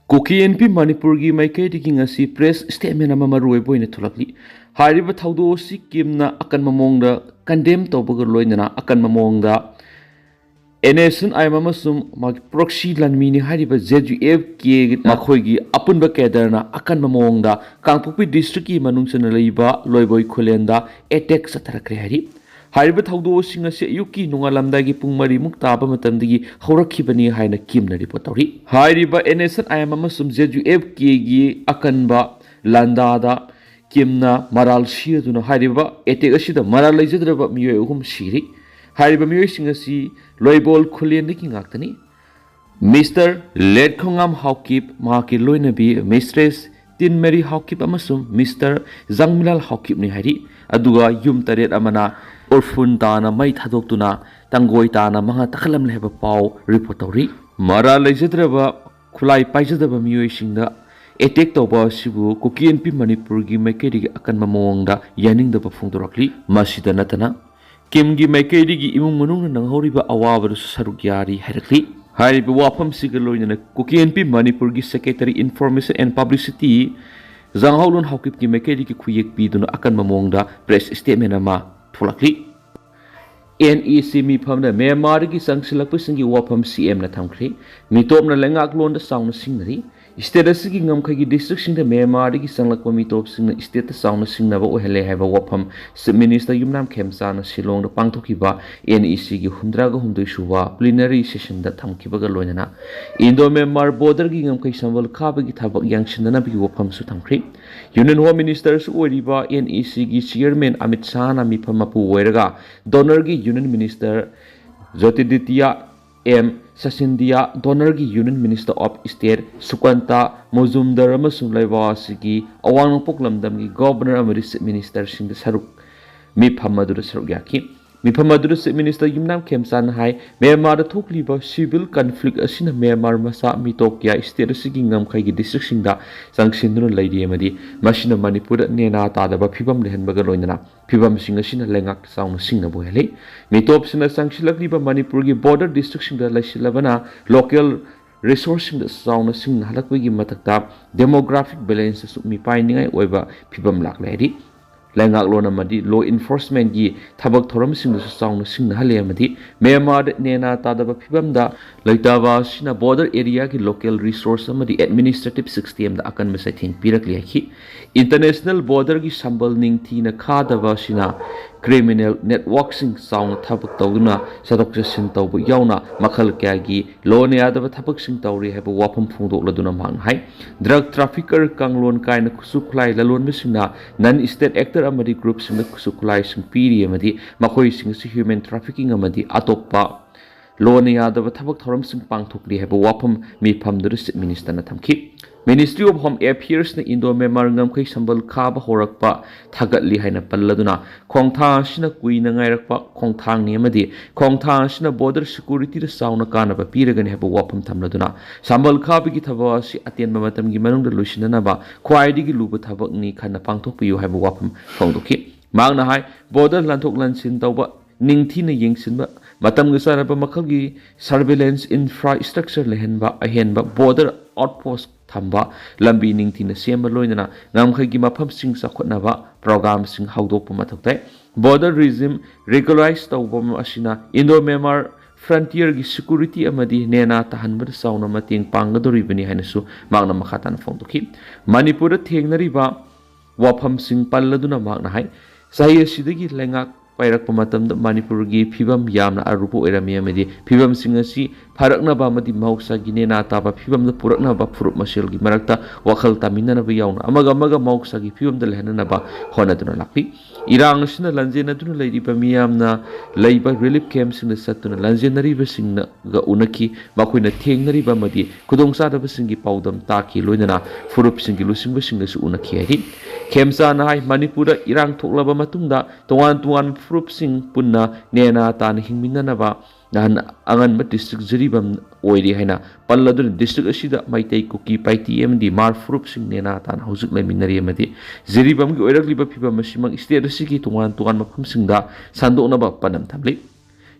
Kuki NP Manipur gi Meetei-kuki Ngashi press statement ama maroi boina thulakli hariba thaudo si kimna akan mamongda condemn tawbaga loinana akan mamongda NSN IMM sum mag proxy lanmini hariba ZUF ke makhoi gi apunba kedarna akan mamongda Kangpokpi district ki manungsana leiba loiboi khulenda attack satarakre hari hariba thaudo singa se yuki nungalamda gi pungmari muktaba matamdigi horakhibani haina kimna report tawri hariba NSN IMM sum ZUF ke gi akanba landada kimna maral shiaduna hariba attack asida maral leijadraba miyoi uhum shiri hariba miyoi singa si loibol khulendagi ngaktani Mr. Ledkhongam Haukip Maki Loinabi Mistress Tin Mary Haukip amasum Mr. Zangmilal Haukip ni hari aduga yum taret amana orfun tana mai thadoktuna tangoi tana manga takhalam leba pau report tawri mara leijadraba khulai paijadaba miyoi singda attack tawba sibu Kuki NP Manipur gi Meetei akan mamongda yaningdaba phungdorakli masida natana Kimgi Meetei gi imung manung nanghoriba awabadu saruk yari harakli hariba wafam sigaloina Kuki NP Manipur gi Secretary Information and Publicity Zanghaulun Haukip gi Meetei gi khuyek biduna akan mamongda press statement ama thulakli NEC mi phamna Myanmar gi sangsilakpa singi wafam CM na thamkhri mitopna lengak londa sauna singnari state asigi ngamkhagi district singda Myanmar gi sanglakpa mitop singna state ta sauna singnaba ohele haiba wafam minister yumnam khemsa na Shillong da pangthokiba NEC gi 103 suwa plenary session da thamkibaga loinana Indo Myanmar border gi ngamkhai sambal khaba gi thabak yangsinna bi wafam su thamkhri Union Home Minister su oriba NEC gi chairman Amit Shah na mi phamapu oiraga donor gi Union Minister Jyotiditya M Sasindia donor gi Union Minister of State Sukanta Mozumdar amasung laibasigi awang poklamdam gi governor amari minister singda saruk mi phammadura saruk yaki mi phammadura minister yumnam khemsan hai Myanmar da thokliba civil conflict asina Myanmar masa mitokya state asigi ngamkhai gi district singda sangsinduna leidi amadi masina Manipur nena tadaba phibam lehenbaga loinana phibam sing asina lengak sauna singna bohele mitop sina sangsilakliba Manipur gi border district singda laisilabana local resource singda sauna singna halakwi gi matakta demographic balance su mi painingai oiba phibam lakledi Lengak lona madi law enforcement gi thabak thoram sing su sauna sing na hale madi Myanmar nena tadaba phibamda laitaba sina border area gi local resource amadi administrative system da akan mesai thing pirakli hi international border gi sambal ning thi na khadaba sina criminal network sing sauna thabak tawuna sadok sin tawbu yauna makhal kya gi law ne adaba thabak sing tawri haba wapam phungdok laduna mang hai drug trafficker kanglon kaina kusuklai lalon misina non state actor amadi group sing kusuklai sing piri amadi makhoi sing si human trafficking amadi atoppa law ne adaba thabak thoram sing pangthokli haba wapam mi phamdur minister na thamki Ministry of Home Affairs na Indo Myanmar ngamkhai sambal khaba horakpa thagatli haina palladuna khongtha sina kuina ngairakpa khongthang ni amadi khongtha sina border security da sauna kana ba piragani haba wapam thamladuna sambal khabi gi thaba si aten matam gi manung da lusinana ba khwaidi gi luba thabak ni khana pangthokpiyu haba wapam phongdoki mangna hai border lanthok lansin tawba ningthina yengsinba matam gi saraba makhal gi surveillance infrastructure lehenba ahenba border outpost thamba lambi ningthina semba loinana ngamkhai gi mafam sing sakhotnaba program sing hawdokpa mathoktai border regime regularize tawbam asina Indo Myanmar frontier gi security amadi nena tahanbar sauna mating panggadoribani hainasu magna makhatan phongdoki Manipur thengnariba wafam sing palladuna magna hai sahi asidagi lengak pairak pamatam da Manipur gi phibam yamna arupu erami amedi phibam singasi pharakna ba madi mausa gi nena taba phibam da purakna ba phurup masel gi marakta wakhal tamina na ba yauna amaga mausa gi phibam da lehna ba hona duna lakpi irang sina lanjena duna leidi ba miyamna leiba relief camp sing satuna lanjenari ba singna ga unaki makoina thengnari ba madi Khudong sa da ba singi paudam taki loinana phurup singi lusing ba singna su unaki ari khemsa na hai Manipur irang thoklaba matungda tongan frup sing punna nena tan hingminna ba nan angan ba district jiribam oiri haina palladun district asida Meetei-kuki paitm di mar frup sing nena tan haujuk leminari amadi jiribam gi oirakli ba phibam simang state asigi tongan mafum singda sandokna ba panam thamli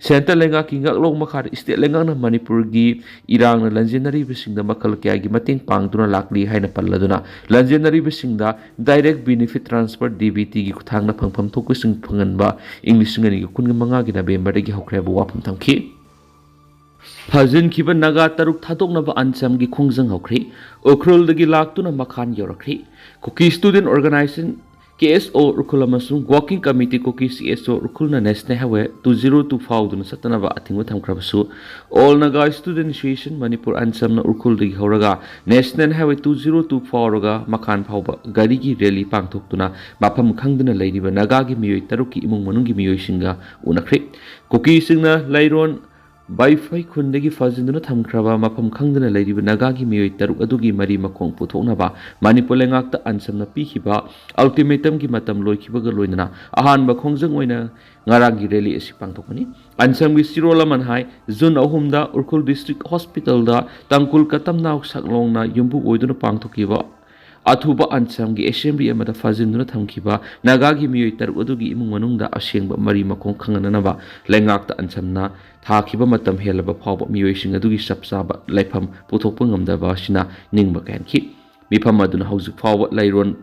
Center lenga ki ngak long makhar state lenga na Manipur gi irang na lanjenari bisingda makal kya gi mating pangduna lakli haina palladuna lanjenari bisingda direct benefit transfer DBT gi kuthang na phangpham thokku sing phangan ba English ngani gi kun manga gi November gi hokre bu wapum thamki Fazin kiba naga taruk thadok na ba ansam gi khongjang hokri okrol dagi laktuna makhan yorakri Kuki student organization KSO Urkul amasung Working Committee Kuki CSO Urkul na National Highway 2025 dun satanaba atingu thamkrabasu All Naga Student Association Manipur ansam na Urkul digi horaga National Highway 2024 roga makhan phauba gari gi rally pangthoktuna mafam khangduna leiriba naga gi miyoi taruki imung manung gi miyoi singa unakhri Kuki singna lairon Baifai khundagi fazinduna thamkraba mafam khangdana leiriba nagagi miyoi taruk adugi mari makong puthoknaba Manipur lengakta ansamna pikhiba ultimatum gi matam loikhibaga loinana ahanba khongjang oina ngarangi rally asi pangthokani ansam gi sirolaman hai June 3 da Urkhul District Hospital da tangkul katamnaw saklongna yumbu oiduna pangthokiba Athuba ansam gi assembly amada fazinduna thamkiba nagagi miyoi taruk adugi imung manungda asengba mari makong khangananaba lengakta ansamna thakiba matam helaba phawba miyoi sing adugi sapsaba laifam puthokpa ngamdaba sina ningba kanki mifam aduna haujuk phawba lairon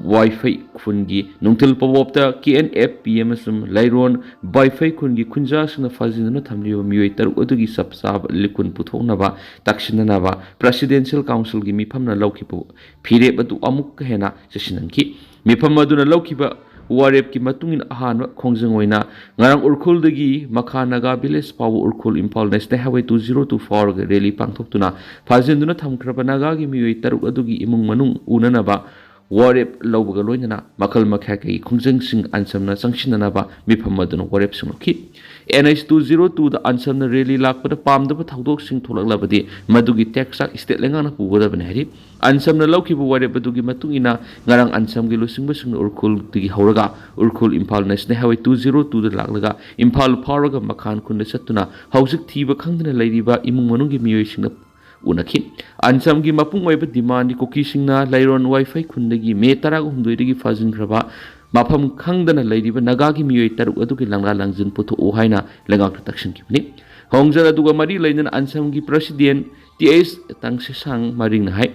wifi khungi nungthil pawopta KNF PMSum lairon wifi khungi khunja sina fazinduna thamliba miyoi taruk adugi sapsaba likun puthoknaba takshinanaba presidential council gi mifamna lawkhibu phire badu amuk hena jasinanki mifam aduna lawkhiba warep ki matungin ahan khongjang oina ngarang Urkhul dagi makha naga village paw Urkhul Impal National Highway 2024 ga rally pangthoktuna fazinduna thamkraba naga gi miyoi taruk adugi imung manung unanaba warep lawbaga loinana makal makha kai khongjang sing ansamna sangsinanaba mifam aduna warep singokhi NH 202 da ansamna rally lakpada pamdaba thaudok sing tholaklabadi madugi taxa state lengana pugodabane hari ansamna lawkhibu warep adugi matungina ngarang ansam gi losingba sing Urkhul digi horaga Urkhul Impal National Highway 202 da laklaga Impal pharaga makhan khunda satuna haujik thiba khangdana leiriba imung manung gi miyoi singna unakhi ansam gi mapung oiba demand Kuki singna lairon wifi khundagi me 12 dagi fazin khraba mafam khangdana leiriba nagagi miyoi taruk adugi langla langjin putho o haina lengak takshin kibni hongjar aduga mari lainan ansam gi president TS tangsesang maring na hai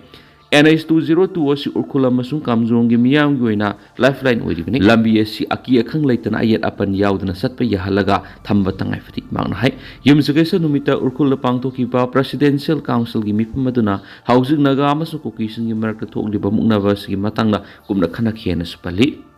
NH 202 asi Urkhul amasung kamjong gi miyam gi oina lifeline oiribani lambi asi aki akhang leitana ayat apan yaudana satpa yahalaga thamba tangai fati mangna hai yumsugesa numita Urkhul pangthoki ba presidential council gi mifam aduna haujik naga amasung Kuki sing gi marakta thokliba muknaba sigi matangna kumna khana khena supali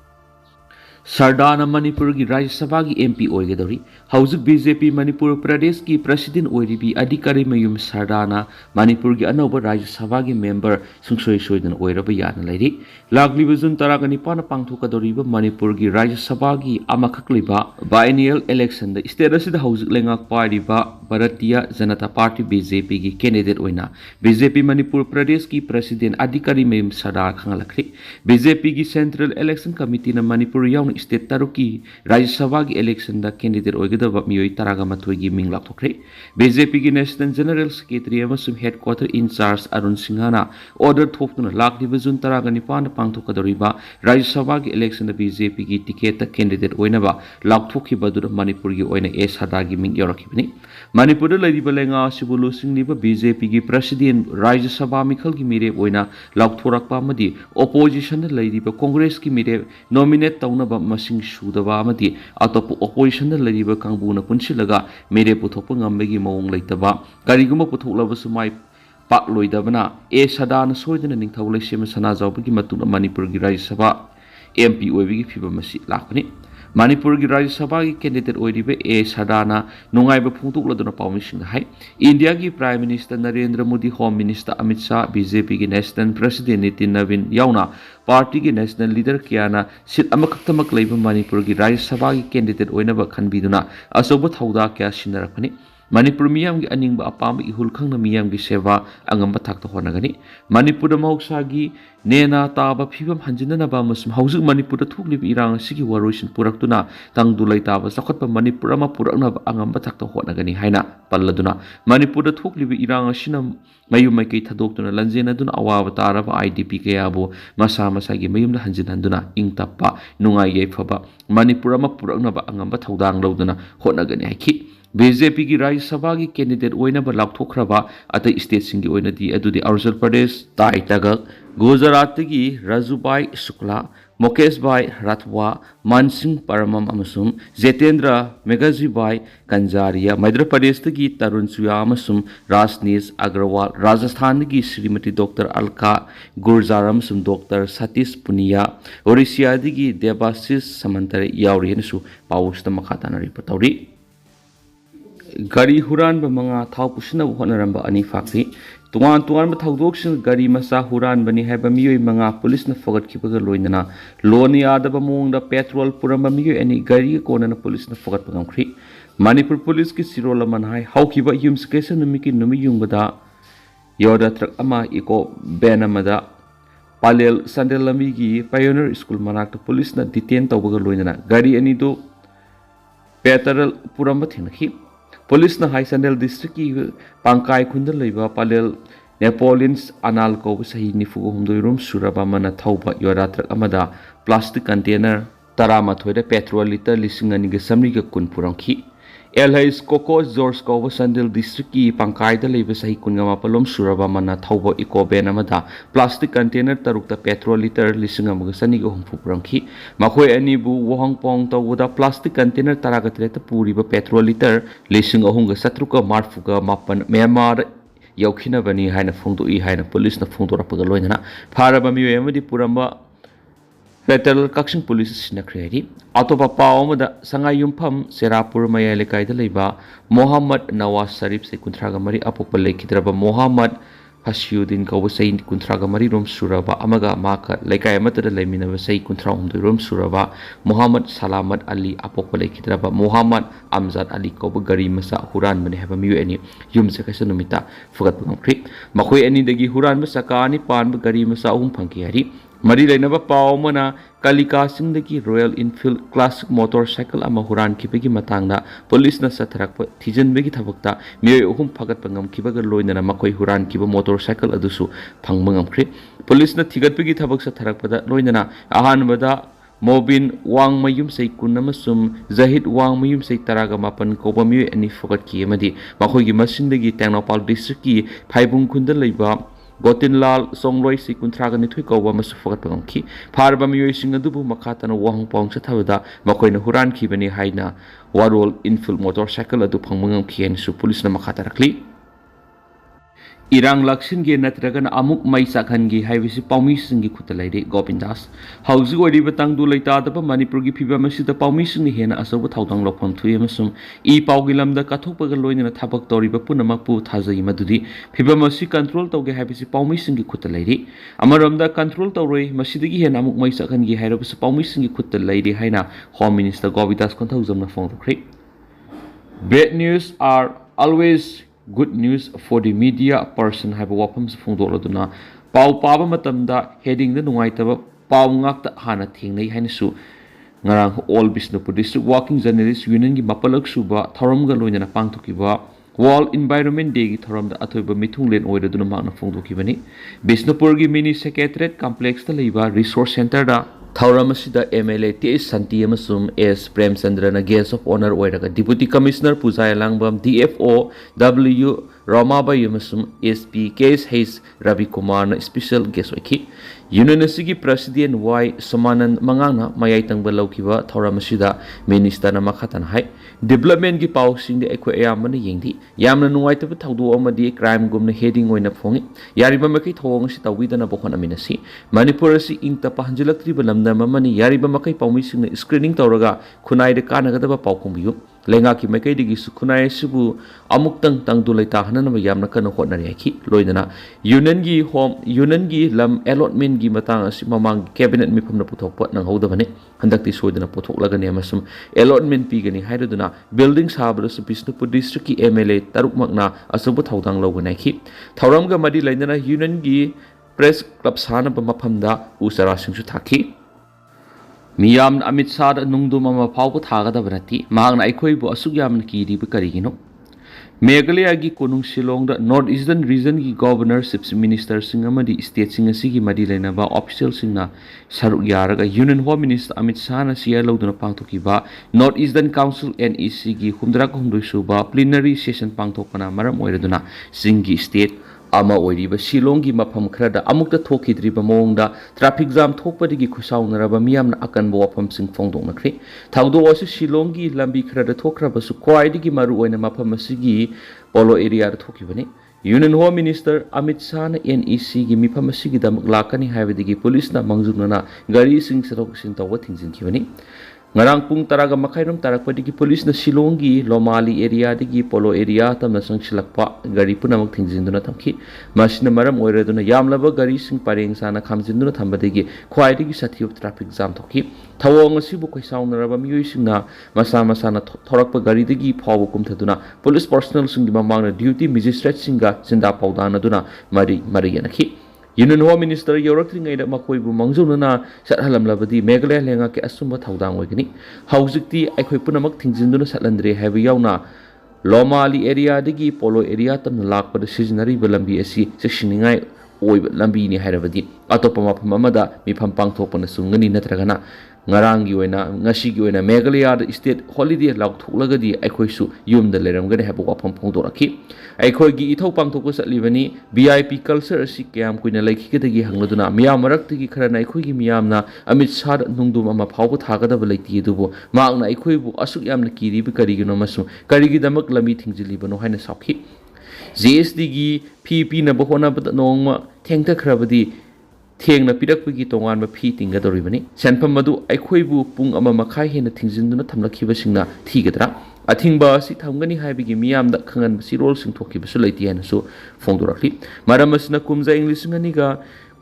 Sardana Manipur ki Rajya Sabha ki MP oigadori haujik BJP Manipur Pradesh ki President oiribi adhikari mayum Sardana Manipur ki anoba Rajya Sabha ki member sungsoi soidan oiraba yana lairi lagliba June 19 na pangthokadoriba Manipur ki Rajya Sabha ki amakhakliba biennial election da state asida haujik lengak pariba Bharatiya Janata Party BJP ki candidate oina BJP Manipur Pradesh ki President adhikari mayum Sardana khangalakri BJP ki Central Election Committee na Manipur yaun state taruki Rajya Sabha ki election da candidate oigada miyoi taraga matoi gi ming lakthokre BJP ki National General Secretary amasum headquarter in charge Arun Singhana order thokna lakliba June 19 na pangthokadoriba Rajya Sabha ki election da BJP ki ticket ta candidate oinaba lakthokhiba du Manipur gi oina e sada gi ming yorakhibani Manipur da laiba lenga sibulu singliba BJP ki president Rajya Sabha mikhal gi mire oina lakthorakpa amadi opposition da laiba Congress ki mire nominate taunaba masing sudaba amadi atop opposition da lariba kangbuna punsilaga mere puthokpa ngambegi mawong leitaba kariguma puthoklaba sumai pak loidabana e sadana soidana ningthau leisema sana jawbagi matuna Manipur gi Rajya Sabha MP oibigi phiba masi lakani Manipur ki Rajya Sabha ki candidate oiribe e sadana nungaiba phungtukladuna pawmising hai India ki Prime Minister Narendra Modi Home Minister Amit Shah BJP ki National President Nitin Navin yauna party ki national leader kiana sit amakaktamak leiba Manipur ki Rajya Sabha ki candidate oinaba khanbiduna asoba thauda kya sinarakani Manipur miyamgi aningba apamba ihul khangna miyamgi seva angamba thakta honagani. Manipur mahoksagi nena taba phibam hanjinanaba amasum hauzik Manipur thuklib irang asigi waroisin puraktuna tangdulai taba sakhatpa Manipur ama puraknaba angamba thakta honagani haina palladuna Manipur thuklib irang asina mayum maikei thadoktuna lanjenaduna awaba taraba IDP kayabo masa masagi mayumda hanjinhanduna ingtappa nungai yaifaba Manipur ama puraknaba angamba thaudang lawduna honagani haiki. BJP की राज्य सभा की candidate लाथोख्रबा अतई state सिंगी Arunachal Pradesh ताई तगक गुजरात की राजूबाई शुक्ला मुकेश भाई राथवा मानसिंह परमम अमसुम जेतेंद्र मेघाजी भाई कंजारिया मध्य प्रदेश की तरुण सुया अमसुम राजनीश अग्रवाल राजस्थान की श्रीमती डॉक्टर अलका गुरजारम डॉक्टर सतीश पुनिया ओडिशा की देवाशीष समंतर यावरीनसु पाउस मखाताना रिपोर्ट तौरी गाड़ी हुरान मंगा थाव पुसना होनरंबा अनि फाक्री तुआन तुआन थौदोक्सिन गाड़ी मसा हुरान बनी है मियोय मंगा पुलिस न फगत खिबग लोइनना लोन यादब मोंगदा पेट्रोल पुरम मियोय अनि गाड़ी कोनना पुलिस न फगत पगमख्री मणिपुर पुलिस की सिरोल मनहाय हाउखिबा युम्सकेस नुमि की नुमि युंगबदा योदा ट्रक अमा इको बैन अमदा पालेल संडेल लमी की पायोनियर स्कूल मनाक पुलिस न डिटेन तौबग लोइनना गाड़ी अनि दो पेट्रोल पुरम थिनखी पुलिस हाई संडेल डिस्ट्रिक्ट की पांकाई खुंद लेबा पालेल नेपोलियंस अनाल को सही निफुगो हुमदोइरुम सुरबा मन थौबा योरा ट्रक अमदा प्लास्टिक कंटेनर 13 पेट्रोल लीटर 2,200 कुन पुरंखी एलहाइस कोको जॉर्ज को संडेल डिस्ट्रिक्ट की पांकाई लेबा सही कुनगमा पलोम सुरबा मन थौबा इको बैन अमदा प्लास्टिक कंटेनर तरुक पेट्रोल लीटर 2,200 हुमफु पुरंखी मखोय अनिबु वहंग पोंग तौबदा प्लास्टिक कंटेनर 13 पूरीबा पेट्रोल लीटर 3,370 मार्फुगा मापन म्यांमार यौखिनबनी हाइना फोंदोई हाइना पुलिस न फोंदोरपगा लोइना फारबा मियोय अमदि पुरंबा फेडरल कक्सिंग पुलिस सिनख्रेरी अतोपा पाव संगायुमफम सेरापुर मया लेकायद लेबा मोहम्मद नवाज शरीफ से 53 अपोप लेखिद्रबा मोहम्मद हसीउद्दीन कौब सही 53 रोम सुरबा अमगा माका लेकाय अमतद लेमिनब सही 53 रोम सुरबा मोहम्मद सलामत अली अपोप लेखिद्रबा मोहम्मद अमजद अली कौब गरी मसा हुरान बने हबा मियो एनी युम से कैसे नुमिता फुगत बंख्री मखोय एनी दगी हुरान मसा कानी पान गरी मसा अहुम फंकी हरी मरी लेनबा पाव मना कालिका सिंह की रॉयल इनफील्ड क्लासिक मोटरसाइकिल अमा हुरान खिबगी मतंगदा पुलिस न सथरक थिजनबगी थबकता मियोय अहुम फगत पंगम खिबग लोइनना मखोय हुरान खिब मोटरसाइकिल अदुसु फंगमंगमख्रे पुलिस न थिगतबगी थबक सथरकपदा लोइनना अहानबदा मोबिन वांग मयुम से कुनमसुम जहिद वांग मयुम से तरागा मापन कोबा मियोय अनि फगत की अमदी मखोयगी मसिनदगी टेंगनोपाल डिस्ट्रिक्ट की फाइबुंग खुंद लेबा गोतिनलाल सोंगलोई से 53 कौबा मसु फगत पंगखी फारबा मियोय सिंग अदुबु मखातन वाहंग पाउंग सथबदा मखोयना हुरान खिबनी हाइना वारोल इनफील्ड मोटरसाइकिल अदु फंगमंगमखी एनसु पुलिस न मखातरखली इरांग लक्षिनगे नत्रगन अमुक मई साखनगी हाइबसी पाउमीसिंगी खुत लेरे गोविंदास हौजी ओरिबा तंगदु लैतादबा मणिपुर की फिबा मसिदा पाउमीसिंगी हेना असौब थाउदंग लौफम थुयमसुम ई पाउगी लमदा कथोकपग लोइना थाबक तौरिबा पुनमकपु थाजई मदुदी फिबा मसि कंट्रोल तौगे हाइबसी पाउमीसिंगी खुत लेरे अमरमदा कंट्रोल तौरोय मसिदगी हेना अमुक मई साखनगी हाइरबस पाउमीसिंगी खुत लेरे हाइना होम मिनिस्टर गोविंदास कोंथौजमना फोंरुख्रे Bad news are always good news for the media person हाइबा वाफम फोंदोलदुना पाउ पाबा मतमदा हेडिंग द नुंगाइतबा पाउ ngakta hana thengnei hainasu ngarang all Bishnupur district working journalist union gi mapalak suba thoram ga loina pangthukiba World Environment Day की थोरम अथोब मिथुंगलेन ओइरदुना मागना फोंदोखिबनी बिष्णुपुर की मिनी सेक्रेटरीट कॉम्प्लेक्स लेबा रिसोर्स सेंटर दा थौरम असिदा एमएलए टी संति अमसुम एस प्रेमचंद्रना गेस्ट ऑफ ऑनर ओइरगा deputy commissioner Pujai Langbam DFO W Romabai अमसुम एसपी केएस हेस रवि कुमार स्पेशल गेस्ट ओइखी यूनियन की प्रेसिडेंट वाई समानंद मंगाना मयाई तंगबा लौखिबा थौरम असिदा मिनिस्टर मखातन हाई डेवलपमेंट की पाउसिंग दे अखो अयामन येंगदी यामना नुंगाइतबा थौदो अमदी क्राइम गुमना हेडिंग ओइना फोंगी यारिबा मकै थौंग सि तौबिदना बखोनमिनसी मणिपुर असि इंगतपा हंजिलक्त्रिबा लमदम अमनी यारिबा मकै पाउमिसिंग screening तौरगा खुनाइदे कानगदबा पाउखुंबियु Lengaki Maikei Sukunai Subu, Amuktang Tangdulaita Hanama Yamnakan Hotnariaki, Loidana, Unangi Home, Unangi Lam Allotment Gimatang Simamang Cabinet Mipum Putok Nang Hodavane, Handakti Soidana Potok Laganemasum, Allotment Pigani Hydodana, Buildings Harbors Bisnupu District MLA Taruk Magna, Asubut Haudang Loganaki, Tauramga Madi Lainana, Unangi Press Club Sana Bamapamda, Usara Sungsutaki. Miyam Amit Sad Nungdu Mama Pauko Tagada Brati, Mang Aikoi Asugam Kiri Bukarigino. Meghalaya Konung Shillong the North Eastern Region ki Governorship Minister Singamadi State Singasigi Madilena ba Official Singna Saruk Yaraga Union Home Minister Amit Sana Sia Loduna Pangtokiba North Eastern Council NEC ki Humdrak Humdusuba Plenary Session Pangtokana Maram Oiraduna Singi State Ama Oiriba Shillongi Mapam Krada Amukta Toki Driba Monda Traffic Jam Tokpadigi Kusaun Rabamiam Akan Bopam Sing Fongdong Nakri Taudo also Shillongi Lambi Krada Tokrabasu Kwaidigi Maru and Mapamasigi Polo area Tokibani Union Home Minister Amit Sana NEC Gimi Pamasigi Dam Lakani Havidi Police na Mangzunana Gari Sing Satok Sinta Wattings in Kivani Ngarang pung taraga makairam tarakpadigi police na Shillongi Lomali area digi Polo area tam na sangsilakpa gari punamak thingjinduna thamki masina maram oiraduna yamlaba gari sing pareng sana khamjinduna thambadigi khwaidigi sathiyo traffic jam thoki thawong asibu khoisaunaraba miyoi singna masa masana thorakpa gari digi phawu kumthaduna police personnel singi mamangna duty magistrate singa sinda paudana duna mari yanakhi Union Home Minister Yorakting Ida Makoibu Mangzunana Sathalam Labadi Meghalaya Lenga ke Asumba Thaudang Wagini Hauzikti Aikhoipunamak Thingzinduna Satlandre have Yauna Lomali area digi Polo area tam lak pada seasonary Lambi asi sectioningai oi lambi ni hairabadi atopama pamada mi pampang thopana sungani natragana ngarang yoina ngashi yoina Meghalaya state holiday lak thulagadi aikhoisu yumda leramgani habu apam phongdoraki aikhoigi ithau pangthoko satlibani VIP culture asi kyam kuina laikhigedagi hangladuna miyam maraktagi kharana aikhoigi miyamna Amit Shah nungdum ama phawbu thagadaba leiti dubu maakna aikhoibu asuk yamna kiribi karigino masu karigi damak lami thingzilibano haina sakhi JSD gi PP na bahona bada nongma thengta khrabadi thengna pirakpagi tongan ma phi tinga doribani senpam madu aikhoibu pung ama makhai hena thingzinduna thamlakhiba singna thigadra athingba si thamgani haibigi miyamda khangan si role sing thokhibasu leiti hena su phongdorakli maramasna kumja English nganiga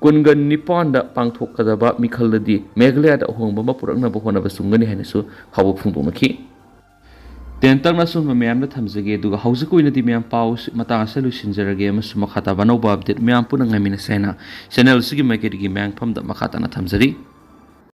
kungan nipanda pangthokadaba mikhaldi Meghalaya da hongba ma purakna bahona basungani hena su habu phongdonaki Tentar nasun memang na thamjage duga hausiku ina di memang paus matang solution jarage mas makata banau update memang punang ngamin sena channel sigi maikedi memang pam da makata na thamjari